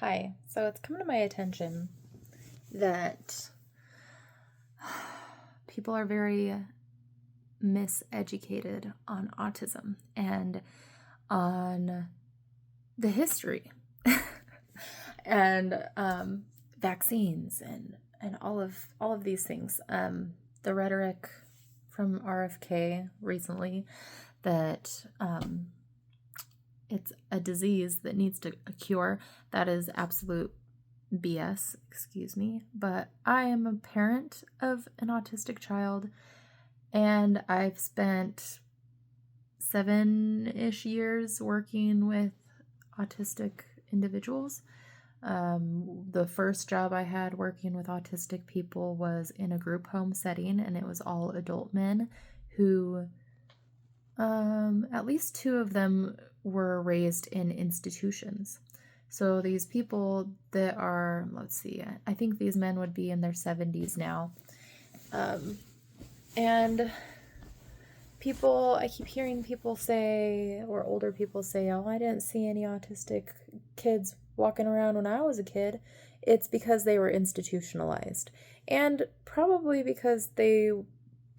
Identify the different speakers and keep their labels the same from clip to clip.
Speaker 1: Hi. So it's come to my attention that people are very miseducated on autism and on the history and vaccines and all of these things. The rhetoric from RFK recently that it's a disease that needs a cure, that is absolute BS, excuse me. But I am a parent of an autistic child, and I've spent 7-ish years working with autistic individuals. The first job I had working with autistic people was in a group home setting, and it was all adult men who, at least 2 of them were raised in institutions. So these people that are, let's see, I think these men would be in their 70s now. And I keep hearing people say, or older people say, oh, I didn't see any autistic kids walking around when I was a kid. It's because they were institutionalized. And probably because they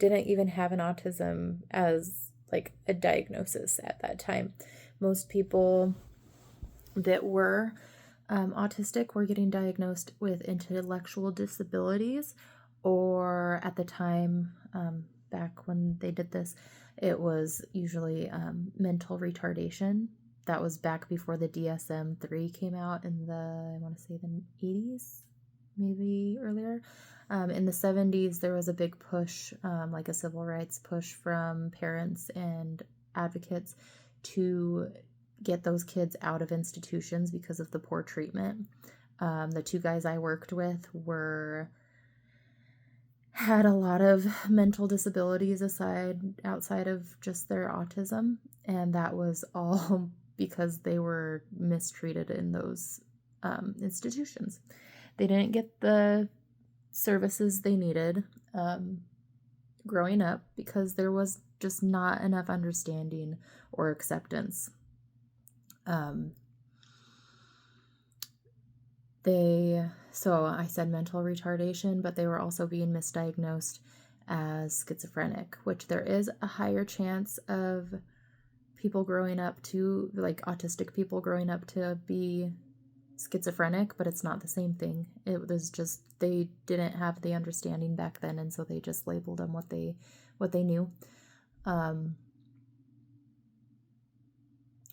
Speaker 1: didn't even have an autism as like a diagnosis at that time. Most people that were autistic were getting diagnosed with intellectual disabilities, or at the time, back when they did this, it was usually mental retardation. That was back before the DSM-3 came out in I want to say the 80s, maybe earlier. In the 70s, there was a big push, like a civil rights push from parents and advocates to get those kids out of institutions because of the poor treatment. The 2 guys I worked with had a lot of mental disabilities outside of just their autism, and that was all because they were mistreated in those institutions. They didn't get the services they needed growing up because there was just not enough understanding or acceptance. So I said mental retardation, but they were also being misdiagnosed as schizophrenic, which there is a higher chance of people growing up to, like autistic people growing up to be schizophrenic, but it's not the same thing. It was just, they didn't have the understanding back then, and so they just labeled them what they knew.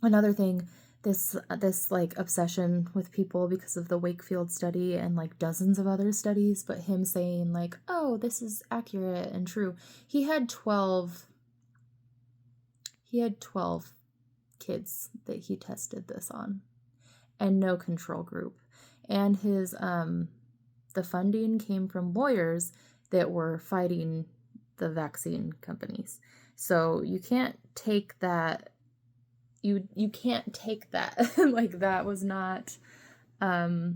Speaker 1: Another thing, this like obsession with people because of the Wakefield study and like dozens of other studies, but him saying like, oh, this is accurate and true. He had 12 kids that he tested this on, and no control group. And his the funding came from lawyers that were fighting the vaccine companies. So you can't take that. You can't take that. Like, that was not, it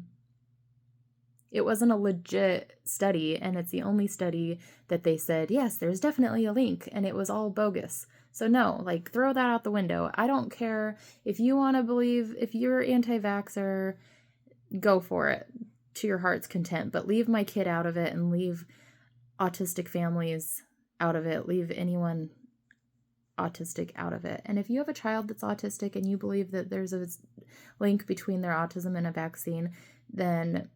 Speaker 1: wasn't a legit study, and it's the only study that they said, yes, there's definitely a link, and it was all bogus. So no, like, throw that out the window. I don't care if you want to believe, if you're anti-vaxxer, go for it to your heart's content, but leave my kid out of it, and leave autistic families out of it. Leave anyone autistic out of it. And if you have a child that's autistic and you believe that there's a link between their autism and a vaccine, then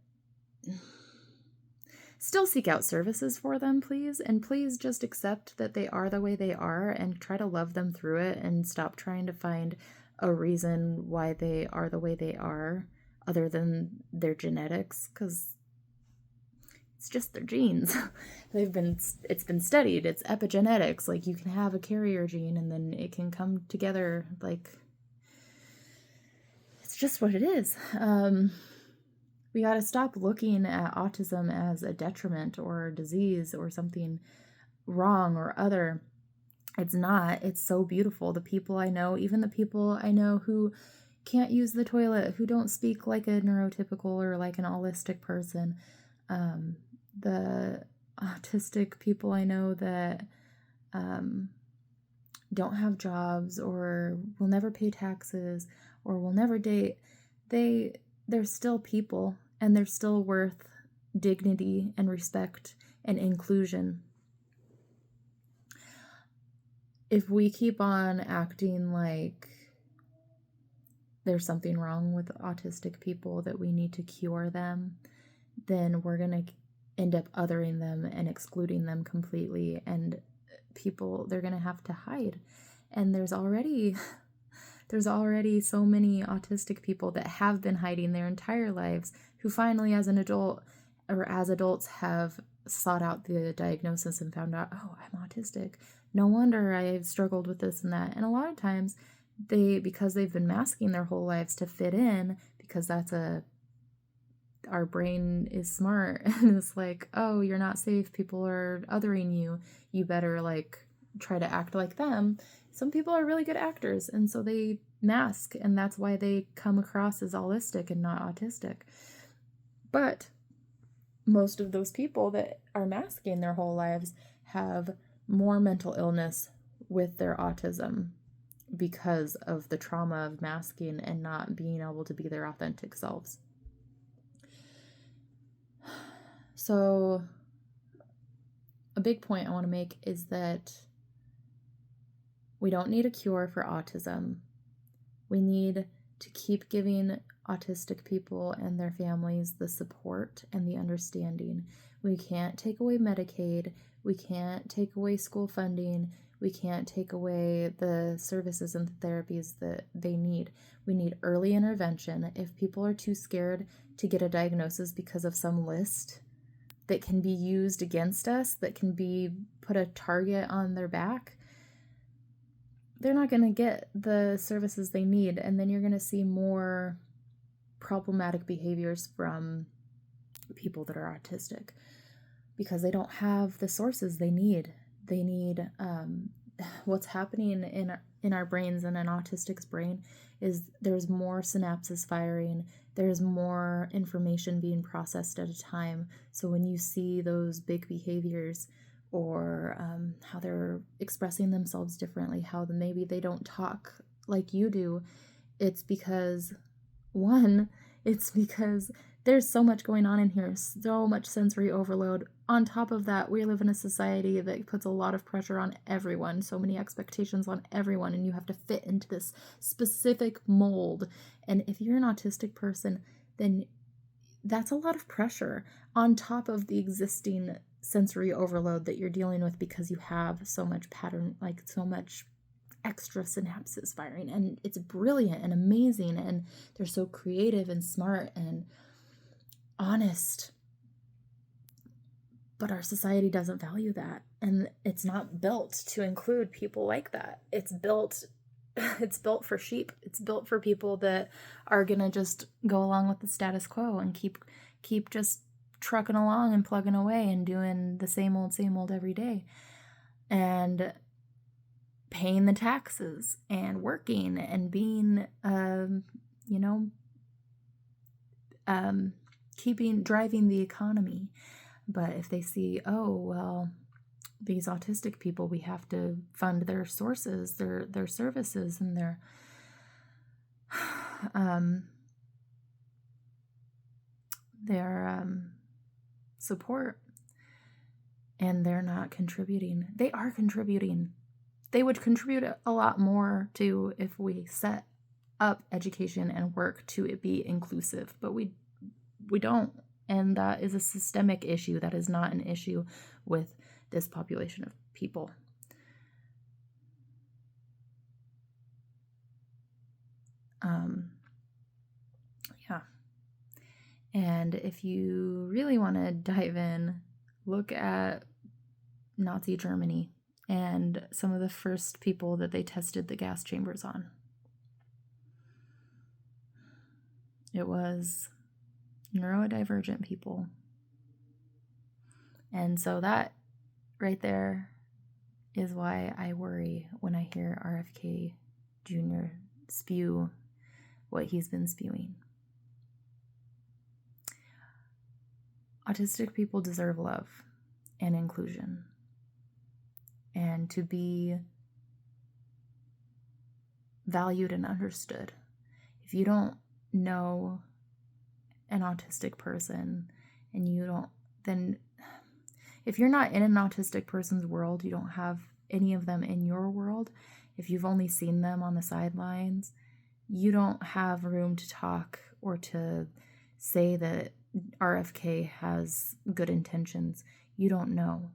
Speaker 1: still seek out services for them, please. And please just accept that they are the way they are and try to love them through it, and stop trying to find a reason why they are the way they are other than their genetics, because it's just their genes. It's been studied. It's epigenetics. Like, you can have a carrier gene and then it can come together. Like, it's just what it is. We got to stop looking at autism as a detriment or a disease or something wrong or other. It's not. It's so beautiful. The people I know, even the people I know who can't use the toilet, who don't speak like a neurotypical or like an allistic person, the autistic people I know that don't have jobs or will never pay taxes or will never date, they they're still people, and they're still worth dignity and respect and inclusion. If we keep on acting like there's something wrong with autistic people, that we need to cure them, then we're going to end up othering them and excluding them completely. And people, they're going to have to hide. And there's already so many autistic people that have been hiding their entire lives, who finally, as an adult or as adults, have sought out the diagnosis and found out, oh, I'm autistic. No wonder I've struggled with this and that. And a lot of times because they've been masking their whole lives to fit in, because our brain is smart, and it's like, oh, you're not safe, people are othering you, you better like try to act like them. Some people are really good actors, and so they mask, and that's why they come across as allistic and not autistic. But most of those people that are masking their whole lives have more mental illness with their autism, because of the trauma of masking and not being able to be their authentic selves. So a big point I want to make is that we don't need a cure for autism. We need to keep giving autistic people and their families the support and the understanding. We can't take away Medicaid. We can't take away school funding. We can't take away the services and the therapies that they need. We need early intervention. If people are too scared to get a diagnosis because of some list that can be used against us, that can be put a target on their back, they're not going to get the services they need. And then you're going to see more problematic behaviors from people that are autistic, because they don't have the sources they need. They need what's happening in our brains, and an autistic's brain, is there's more synapses firing. There's more information being processed at a time. So when you see those big behaviors, or how they're expressing themselves differently, how maybe they don't talk like you do, it's because there's so much going on in here, so much sensory overload. On top of that, we live in a society that puts a lot of pressure on everyone, so many expectations on everyone, and you have to fit into this specific mold. And if you're an autistic person, then that's a lot of pressure on top of the existing sensory overload that you're dealing with, because you have so much pattern, like so much extra synapses firing. And it's brilliant and amazing, and they're so creative and smart and honest. But our society doesn't value that, and it's not built to include people like that. It's built for sheep. It's built for people that are gonna just go along with the status quo and keep just trucking along and plugging away and doing the same old every day, and paying the taxes and working and being driving the economy. But if they see, oh, well, these autistic people, we have to fund their sources, their services, and their support, and they're not contributing. They are contributing. They would contribute a lot more too if we set up education and work to it be inclusive, but we don't. And that is a systemic issue. That is not an issue with this population of people. Yeah. And if you really want to dive in, look at Nazi Germany and some of the first people that they tested the gas chambers on. It was neurodivergent people. And so that right there is why I worry when I hear RFK Jr. spew what he's been spewing. Autistic people deserve love and inclusion, and to be valued and understood. If you don't know an autistic person and you don't, then if you're not in an autistic person's world, you don't have any of them in your world. If you've only seen them on the sidelines, you don't have room to talk or to say that RFK has good intentions. You don't know.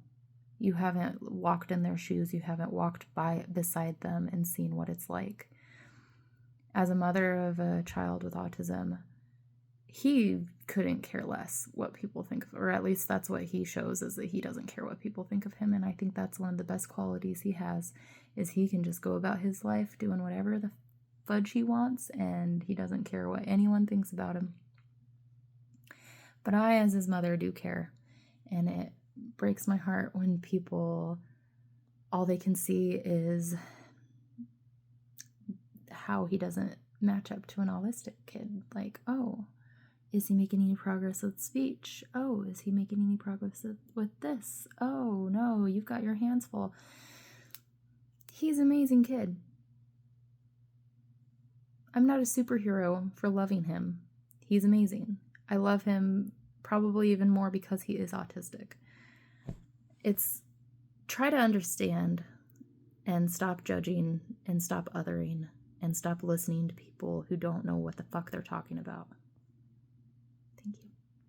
Speaker 1: You haven't walked in their shoes. You haven't walked beside them and seen what it's like. As a mother of a child with autism, he couldn't care less what people think of, or at least that's what he shows, is that he doesn't care what people think of him. And I think that's one of the best qualities he has, is he can just go about his life doing whatever the fudge he wants, and he doesn't care what anyone thinks about him. But I, as his mother, do care. And it breaks my heart when people, all they can see is how he doesn't match up to an autistic kid. Like, oh, is he making any progress with speech? Oh, is he making any progress with this? Oh, no, you've got your hands full. He's an amazing kid. I'm not a superhero for loving him. He's amazing. I love him probably even more because he is autistic. It's try to understand and stop judging and stop othering and stop listening to people who don't know what the fuck they're talking about.